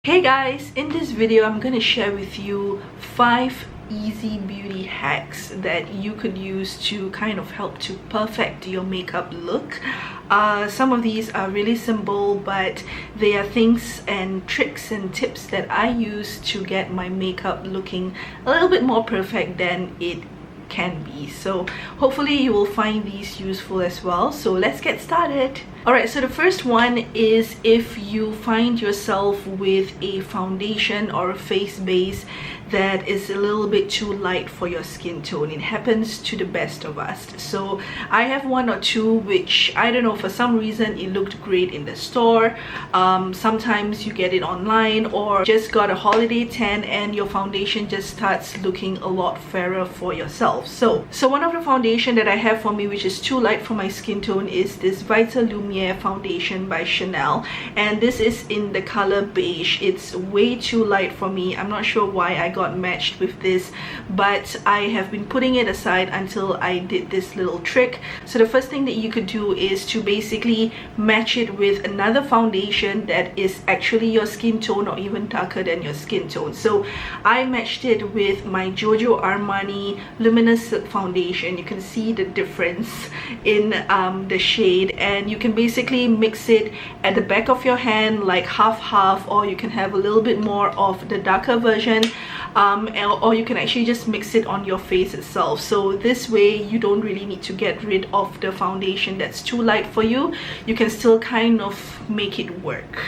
Hey guys, in this video I'm going to share with you 5 easy beauty hacks that you could use to kind of help to perfect your makeup look. Some of these are really simple, but they are things and tricks and tips that I use to get my makeup looking a little bit more perfect than it can be. So hopefully you will find these useful as well. So let's get started. Alright, so the first one is if you find yourself with a foundation or a face base that is a little bit too light for your skin tone. It happens to the best of us. So I have one or two which, I don't know, for some reason it looked great in the store. Sometimes you get it online, or just got a holiday tan and your foundation just starts looking a lot fairer for yourself. So one of the foundation that I have for me which is too light for my skin tone is this Vita Lumiere foundation by Chanel, and this is in the color beige. It's way too light for me. I'm not sure why I got matched with this, but I have been putting it aside until I did this little trick. So the first thing that you could do is to basically match it with another foundation that is actually your skin tone or even darker than your skin tone. So I matched it with my Giorgio Armani Luminous foundation. You can see the difference in the shade, and you can basically mix it at the back of your hand like half, or you can have a little bit more of the darker version, or you can actually just mix it on your face itself. So this way you don't really need to get rid of the foundation that's too light for you. You can still kind of make it work.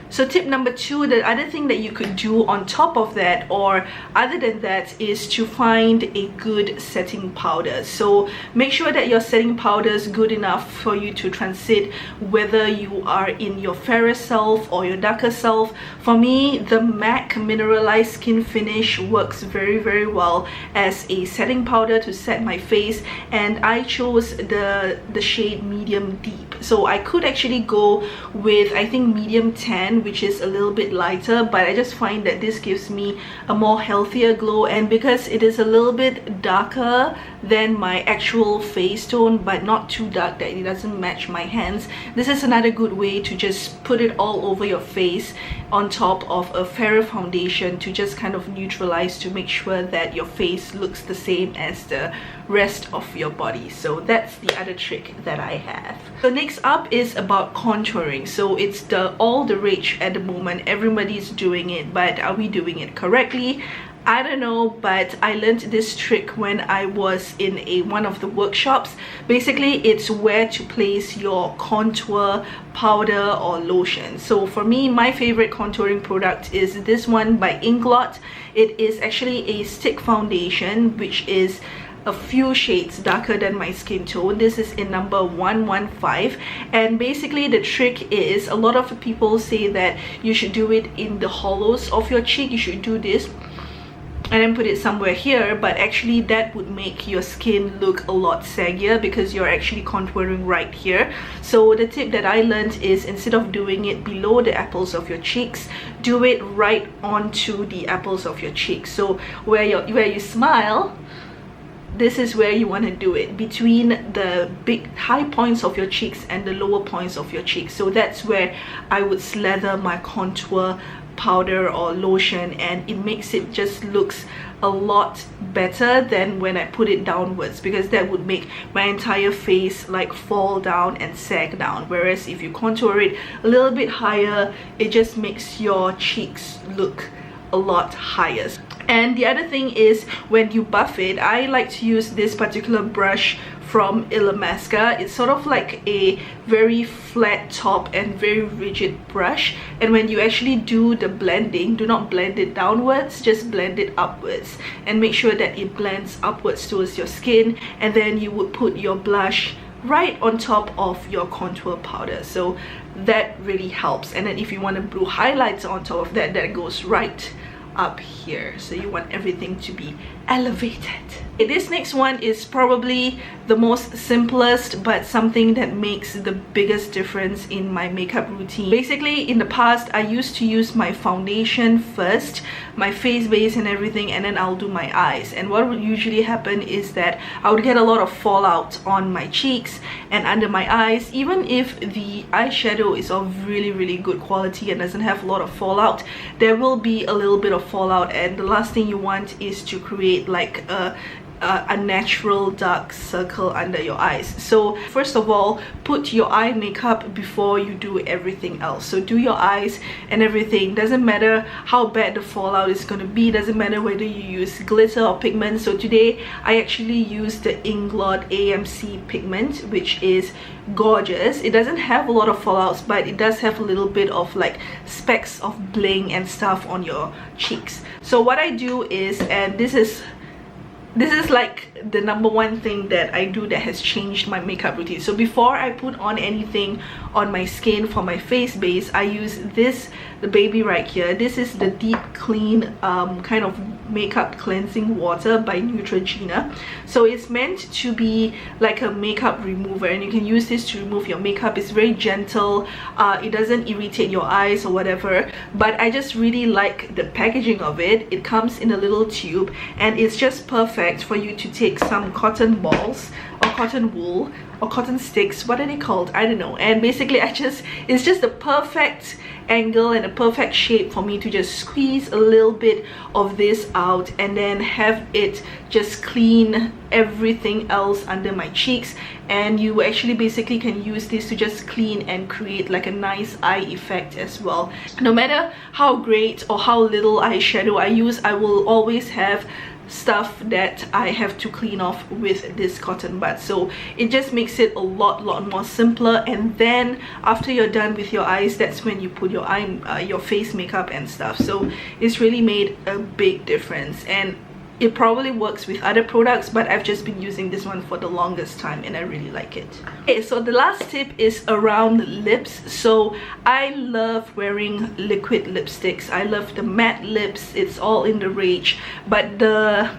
So tip number 2, the other thing that you could do on top of that or other than that is to find a good setting powder. So make sure that your setting powder is good enough for you to transit whether you are in your fairer self or your darker self. For me, the MAC Mineralized Skin Finish works very well as a setting powder to set my face, and I chose the shade Medium Deep. So I could actually go with, I think, Medium Tan, which is a little bit lighter, but I just find that this gives me a more healthier glow, and because it is a little bit darker than my actual face tone but not too dark that it doesn't match my hands, this is another good way to just put it all over your face on top of a fairer foundation to just kind of neutralize, to make sure that your face looks the same as the rest of your body. So that's the other trick that I have. So next up is about contouring. So it's all the rage at the moment. Everybody's doing it, but are we doing it correctly? I don't know, but I learned this trick when I was in one of the workshops. Basically, it's where to place your contour powder or lotion. So for me, my favorite contouring product is this one by Inglot. It is actually a stick foundation which is a few shades darker than my skin tone. This is in number 115, and basically the trick is, a lot of people say that you should do it in the hollows of your cheek. You should do this and then put it somewhere here, but actually that would make your skin look a lot saggier because you're actually contouring right here. So the tip that I learned is, instead of doing it below the apples of your cheeks, do it right onto the apples of your cheeks. So where you smile, this is where you want to do it, between the big high points of your cheeks and the lower points of your cheeks. So that's where I would slather my contour powder or lotion, and it makes it just looks a lot better than when I put it downwards, because that would make my entire face like fall down and sag down. Whereas if you contour it a little bit higher, it just makes your cheeks look a lot higher. And the other thing is, when you buff it, I like to use this particular brush from Illamasqua. It's sort of like a very flat top and very rigid brush, and when you actually do the blending, do not blend it downwards, just blend it upwards and make sure that it blends upwards towards your skin, and then you would put your blush right on top of your contour powder. So that really helps. And then if you want a blue highlighter on top of that, that goes right up here. So you want everything to be elevated. This next one is probably the most simplest, but something that makes the biggest difference in my makeup routine. Basically, in the past, I used to use my foundation first, my face base and everything, and then I'll do my eyes. And what would usually happen is that I would get a lot of fallout on my cheeks and under my eyes. Even if the eyeshadow is of really good quality and doesn't have a lot of fallout, there will be a little bit of fallout, and the last thing you want is to create like a natural dark circle under your eyes. So first of all, put your eye makeup before you do everything else. So do your eyes and everything. Doesn't matter how bad the fallout is going to be, doesn't matter whether you use glitter or pigment. So today I actually used the Inglot AMC pigment, which is gorgeous. It doesn't have a lot of fallouts, but it does have a little bit of like specks of bling and stuff on your cheeks. So what I do is, and this is like the number one thing that I do that has changed my makeup routine. So before I put on anything on my skin for my face base, I use this, the baby right here. This is the Deep Clean kind of makeup cleansing water by Neutrogena. So it's meant to be like a makeup remover, and you can use this to remove your makeup. It's very gentle, it doesn't irritate your eyes or whatever, but I just really like the packaging of it. It comes in a little tube, and it's just perfect for you to take some cotton balls or cotton wool or cotton sticks, what are they called, I don't know, and basically it's just the perfect angle and a perfect shape for me to just squeeze a little bit of this out and then have it just clean everything else under my cheeks. And you actually basically can use this to just clean and create like a nice eye effect as well. No matter how great or how little eyeshadow I use, I will always have stuff that I have to clean off with this cotton bud. So it just makes it a lot more simpler. And then after you're done with your eyes, that's when you put your your face makeup and stuff. So it's really made a big difference, and it probably works with other products, but I've just been using this one for the longest time and I really like it. Okay, so the last tip is around lips. So I love wearing liquid lipsticks. I love the matte lips. It's all in the rage. But the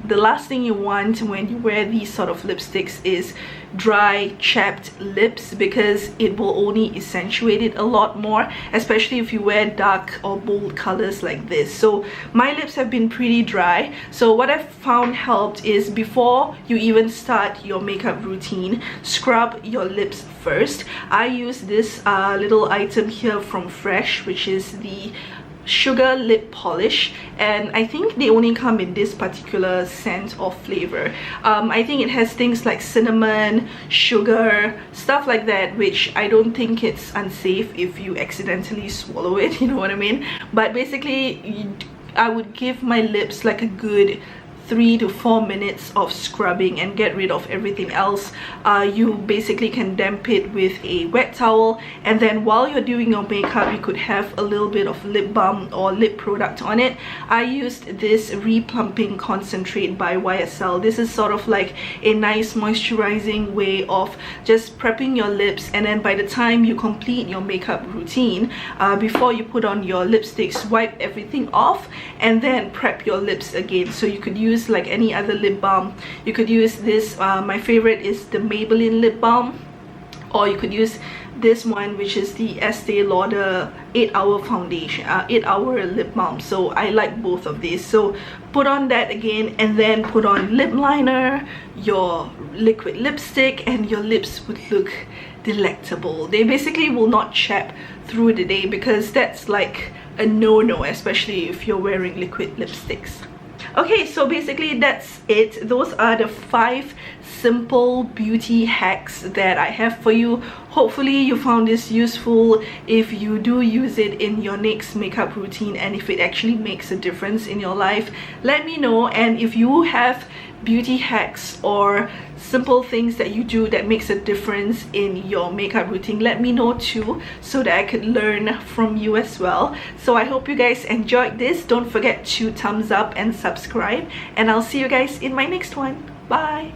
last thing you want when you wear these sort of lipsticks is dry, chapped lips, because it will only accentuate it a lot more, especially if you wear dark or bold colors like this. So my lips have been pretty dry. So what I've found helped is, before you even start your makeup routine, scrub your lips first. I use this little item here from Fresh, which is the sugar lip polish, and I think they only come in this particular scent or flavor. I think it has things like cinnamon, sugar, stuff like that, which I don't think it's unsafe if you accidentally swallow it, you know what I mean? But basically I would give my lips like a good 3 to 4 minutes of scrubbing and get rid of everything else. You basically can damp it with a wet towel, and then while you're doing your makeup, you could have a little bit of lip balm or lip product on it. I used this replumping concentrate by YSL. This is sort of like a nice moisturizing way of just prepping your lips, and then by the time you complete your makeup routine, before you put on your lipsticks, wipe everything off and then prep your lips again. So you could use like any other lip balm. You could use this, my favorite is the Maybelline lip balm, or you could use this one, which is the Estee Lauder 8-hour foundation, 8-hour lip balm. So I like both of these. So put on that again, and then put on lip liner, your liquid lipstick, and your lips would look delectable. They basically will not chap through the day, because that's like a no-no, especially if you're wearing liquid lipsticks. Okay, so basically that's it. Those are the 5 simple beauty hacks that I have for you. Hopefully you found this useful. If you do use it in your next makeup routine, and if it actually makes a difference in your life, let me know. And if you have beauty hacks or simple things that you do that makes a difference in your makeup routine, let me know too, so that I could learn from you as well. So I hope you guys enjoyed this. Don't forget to thumbs up and subscribe, and I'll see you guys in my next one. Bye.